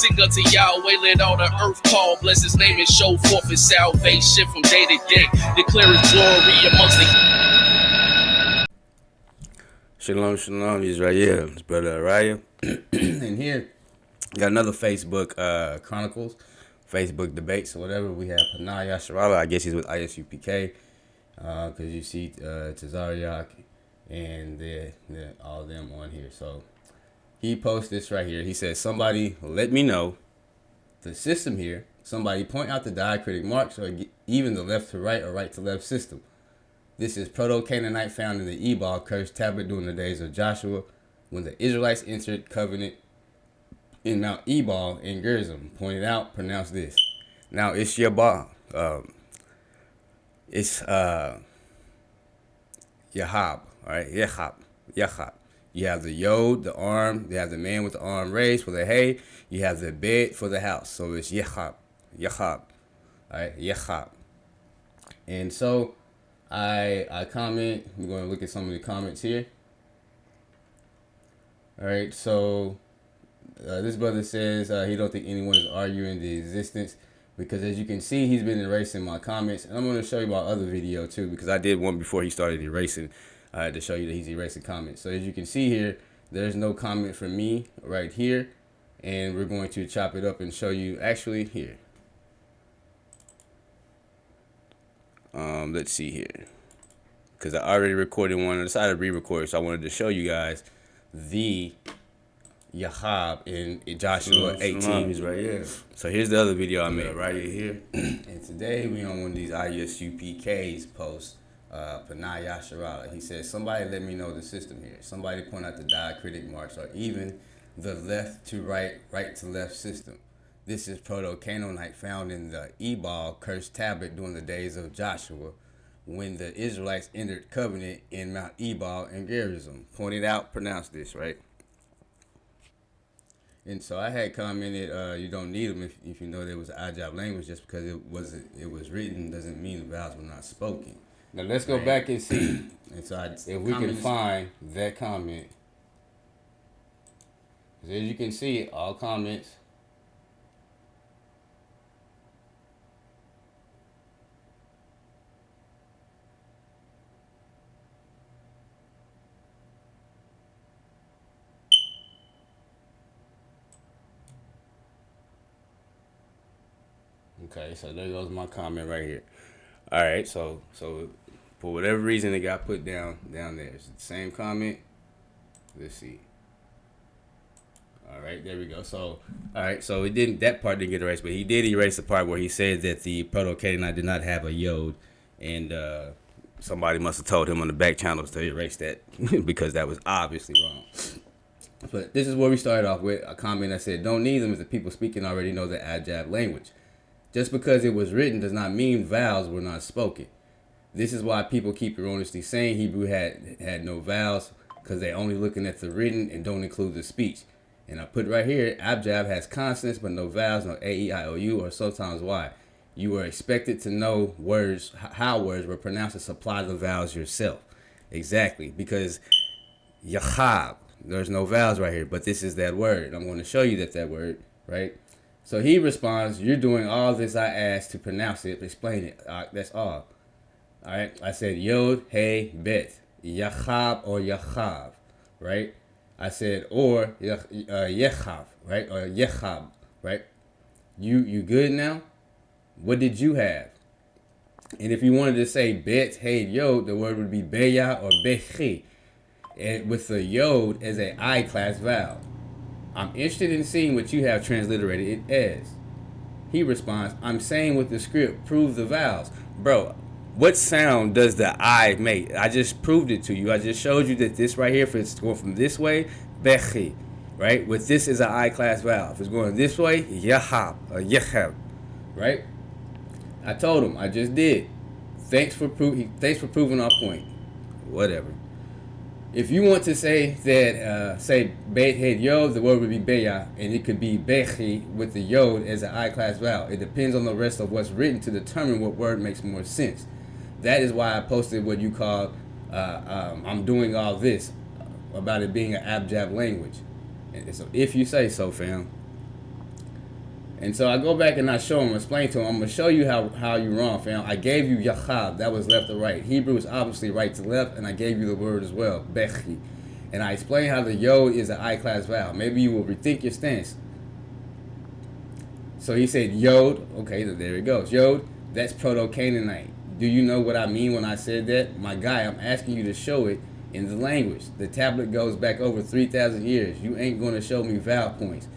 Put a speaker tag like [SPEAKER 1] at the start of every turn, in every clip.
[SPEAKER 1] sing unto Yahweh, let all the earth call. Bless his name and show forth his salvation from day to day. Declare his glory amongst the...
[SPEAKER 2] Shalom, shalom, Israel. It's Brother Araya. And here, got another Facebook Chronicles, Facebook debates or whatever. We have Panay Yasharala. I guess he's with ISUPK. Because you see Tazariak and all of them on here. So he posts this right here. He says, somebody let me know the system here. Somebody point out the diacritic marks or even the left to right or right to left system. This is Proto-Canannite found in the Ebal cursed tablet during the days of Joshua when the Israelites entered covenant in Mount Ebal in Gerizim. Pointed out, pronounce this. Now it's Yabal. It's Yahab, all right? Yahab. You have the Yod, the arm. You have the man with the arm raised for the hay. You have the bed for the house. So it's Yahab, all right? Yahab. And so I comment. I'm going to look at some of the comments here. All right, so this brother says he don't think anyone is arguing the existence, because as you can see, he's been erasing my comments. And I'm going to show you my other video too, because I did one before he started erasing to show you that he's erasing comments. So as you can see here, there's no comment from me right here. And we're going to chop it up and show you actually here. Let's see here. Because I already recorded one. I decided to re-record, so I wanted to show you guys the Yahab in Joshua 18 is right here. So here's the other video I made right here. And today we on one of these ISUPK's posts, Panay Yasharala. He says, somebody let me know the system here. Somebody point out the diacritic marks or even the left to right, right to left system. This is Proto-Canannite found in the Ebal cursed tablet during the days of Joshua when the Israelites entered covenant in Mount Ebal and Gerizim. Pointed out, pronounce this, right? And so I had commented, you don't need them if you know there was an Ajab language. Just because it was written doesn't mean the vowels were not spoken. Now let's go back and see. And so if we can find that comment. As you can see, all comments. Okay, so there goes my comment right here. All right, so for whatever reason it got put down there. It's the same comment. Let's see. All right, there we go. So, all right, so that part didn't get erased, but he did erase the part where he said that the Proto-Canannite did not have a Yod, and somebody must have told him on the back channels to erase that because that was obviously wrong. But this is where we started off with a comment that said, don't need them if the people speaking already know the Ajab language. Just because it was written does not mean vowels were not spoken. This is why people keep erroneously saying Hebrew had no vowels, because they're only looking at the written and don't include the speech. And I put right here, Abjab has consonants but no vowels, no A, E, I, O, U, or sometimes Y. You were expected to know words, how words were pronounced, to supply the vowels yourself. Exactly, because Yahab, there's no vowels right here, but this is that word. I'm going to show you that word, right? So he responds, you're doing all this I asked to pronounce it, explain it. That's all. All right. I said Yod, Hey, Bet, Yachab or Yachab, right? I said or Yechav, right? Or Yechab, right? You good now? What did you have? And if you wanted to say Bet, Hey, Yod, the word would be Beya or Bechi, and with the Yod as an I class vowel. I'm interested in seeing what you have transliterated it as. He responds, I'm saying with the script, prove the vowels. Bro, what sound does the I make? I just proved it to you. I just showed you that this right here, if it's going from this way, Bechi, right? With this is an I class vowel. If it's going this way, Yahab, or Yechab, right? I told him, I just did. Thanks for proving our point. Whatever. If you want to say that, say Beit Head Yod, the word would be Beya, and it could be Bechi with the Yod as an I class vowel. It depends on the rest of what's written to determine what word makes more sense. That is why I posted what you call, I'm doing all this, about it being an Abjab language. And so if you say so, fam. And so I go back and I show him, explain to him, I'm going to show you how you wrong, fam. I gave you Yachab, that was left to right. Hebrew is obviously right to left, and I gave you the word as well, Bechi. And I explained how the Yod is an I-class vowel. Maybe you will rethink your stance. So he said Yod, okay, there it goes. Yod, that's Proto-Canannite. Do you know what I mean when I said that? My guy, I'm asking you to show it in the language. The tablet goes back over 3,000 years. You ain't going to show me vowel points.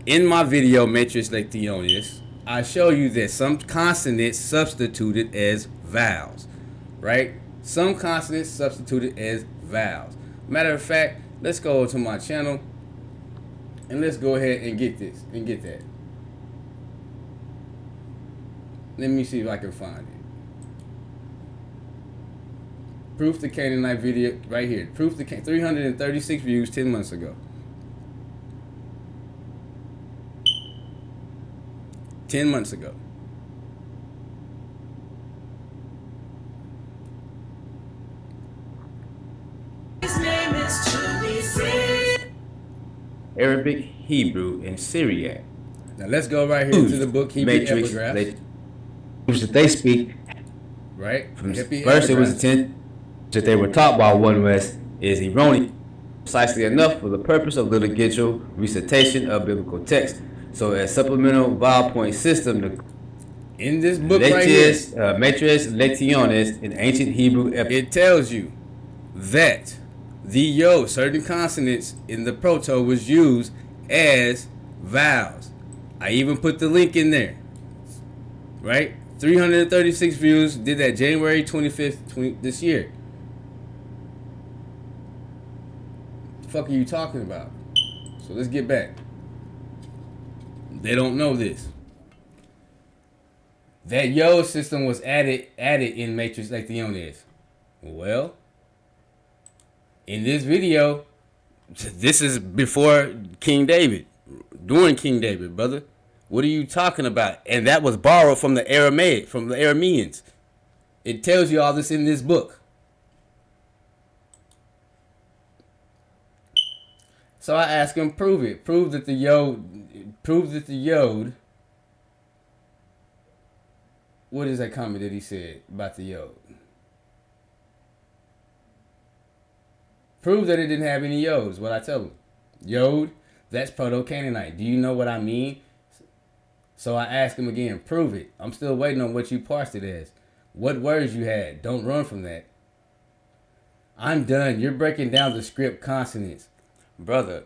[SPEAKER 2] In my video, Matrix Lectionis, I show you that some consonants substituted as vowels, right? Some consonants substituted as vowels. Matter of fact, let's go to my channel and let's go ahead and get this and get that. Let me see if I can find it. Proof the Canaanite video right here. Proof the 336 views 10 months ago. 10 months ago.
[SPEAKER 3] His name is to be praised.
[SPEAKER 4] Arabic, Hebrew, and Syriac.
[SPEAKER 2] Now let's go right here to the book Hebrew
[SPEAKER 4] Matrix,
[SPEAKER 2] epigraphs.
[SPEAKER 4] that they speak.
[SPEAKER 2] Right?
[SPEAKER 4] From
[SPEAKER 2] Hippie
[SPEAKER 4] first, it was
[SPEAKER 2] epigraphs.
[SPEAKER 4] intent that they were taught by One West is erroneous, precisely enough for the purpose of liturgical recitation of biblical text. So, as supplemental vowel point system, the
[SPEAKER 2] In this book right here,
[SPEAKER 4] Matrix Lectionis in ancient Hebrew
[SPEAKER 2] it tells you that the Yod, certain consonants in the proto, was used as vowels. I even put the link in there. Right? 336 views, did that January 25th this year. The fuck are you talking about? So let's get back. They don't know this. That Yod system was added in Matrix Lectionis. Well, in this video, this is before King David, during King David, brother. What are you talking about? And that was borrowed from the Aramaic, from the Arameans. It tells you all this in this book. So I asked him, prove it. Prove that the Yod. What is that comment that he said about the Yod? Prove that it didn't have any Yods, what I tell him. Yod, that's Proto-Canannite. Do you know what I mean? So I asked him again, prove it. I'm still waiting on what you parsed it as. What words you had. Don't run from that. I'm done. You're breaking down the script consonants. Brother,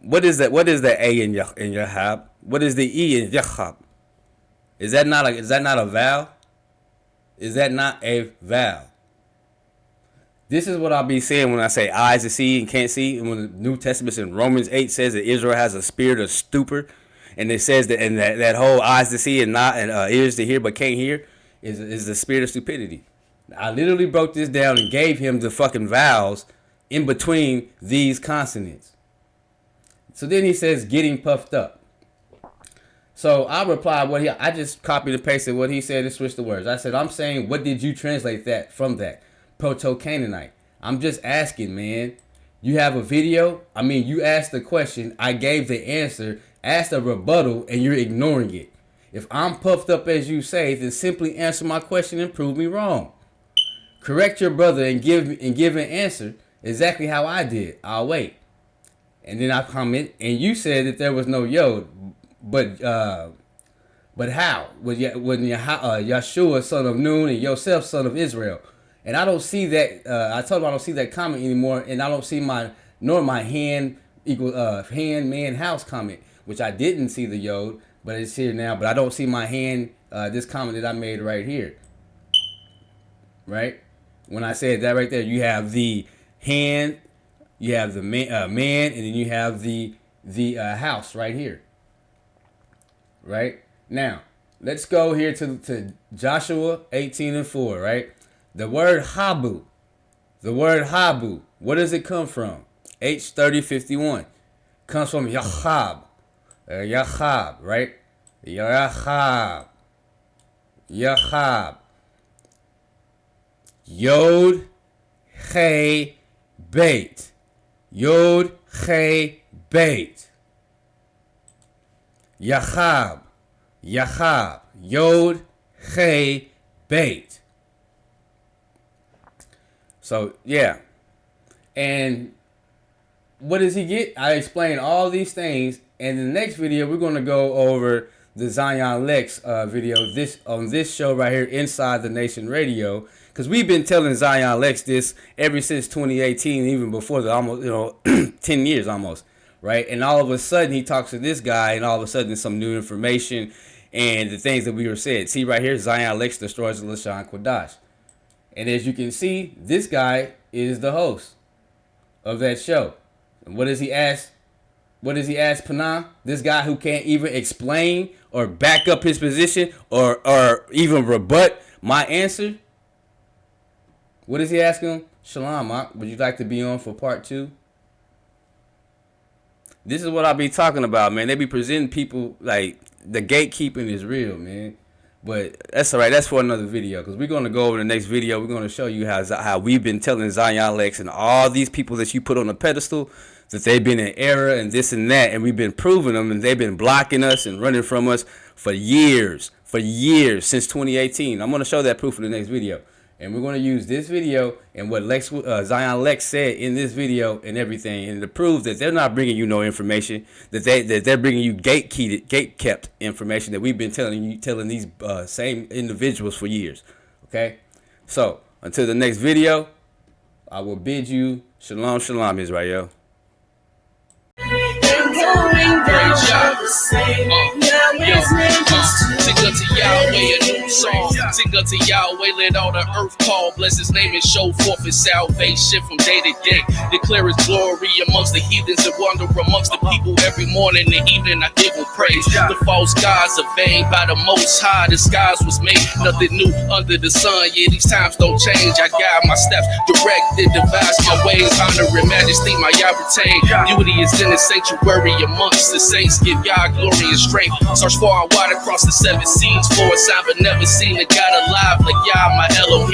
[SPEAKER 2] what is that? What is the A in Yahab? What is the E in Yahab? Is that not a vowel? Is that not a vowel? This is what I'll be saying when I say eyes to see and can't see. And when the New Testament in Romans 8 says that Israel has a spirit of stupor, and it says that, and that whole eyes to see and not and ears to hear but can't hear is the spirit of stupidity. I literally broke this down and gave him the fucking vowels in between these consonants. So then he says getting puffed up. So I replied I just copied and pasted what he said and switched the words. I said, I'm saying, what did you translate that from that? Proto-Canannite. I'm just asking, man. You have a video? I mean, you asked the question, I gave the answer, asked a rebuttal, and you're ignoring it. If I'm puffed up as you say, then simply answer my question and prove me wrong. Correct your brother and give an answer exactly how I did. I'll wait. And then I comment, and you said that there was no Yod, but how? When Yeshua, son of Nun, and Yosef, son of Israel. And I don't see that. I told him I don't see that comment anymore, and I don't see my hand man house comment, which I didn't see the Yod, but it's here now. But I don't see my hand this comment that I made right here. Right when I said that right there, you have the hand, you have the man, and then you have the house right here. Right now, let's go here to Joshua 18:4. Right. The word habu, where does it come from? H3051 comes from Yachab, right? Yachab, Yod, Hey, Bait, Yod, He, Beit. Yachab, Yod, He, Beit. So, yeah. And what does he get? I explain all these things. And in the next video, we're going to go over the Zion Lex video on this show right here, Inside the Nation Radio. Because we've been telling Zion Lex this ever since 2018, even before the almost, 10 years almost, right? And all of a sudden, he talks to this guy, and all of a sudden, some new information and the things that we were said. See right here, Zion Lex destroys the Lashon Kodash. And as you can see, this guy is the host of that show. And what does he ask? What does he ask Panah? This guy who can't even explain or back up his position or even rebut my answer? What does he ask him? Shalom, would you like to be on for part 2? This is what I be talking about, man. They be presenting people like the gatekeeping is real, man. But that's all right. That's for another video, because we're going to go over the next video. We're going to show you how we've been telling Zion Lex and all these people that you put on the pedestal that they've been in error and this and that, and we've been proving them, and they've been blocking us and running from us for years, since 2018. I'm going to show that proof in the next video. And we're going to use this video and what Zion Lex said in this video and everything, and to prove that they're not bringing you no information, that they're bringing you gate-kept information that we've been telling these same individuals for years. Okay? So, until the next video, I will bid you shalom, shalom, Israel.
[SPEAKER 1] Sing unto Yahweh a new song. Sing unto Yahweh, let all the earth call. Bless his name and show forth his salvation from day to day. Declare his glory amongst the heathens and wonder amongst the people. Every morning and evening I give him praise. The false gods are vain by the Most High. The skies was made, nothing new under the sun. Yeah, these times don't change. I guide my steps, direct and devise my ways. Honor and majesty my Yah retain. Beauty is in the sanctuary amongst the saints. Give Yah glory and strength. Search far and wide across the 7 seas for a sign but never seen a God alive like Yah, my Elohim.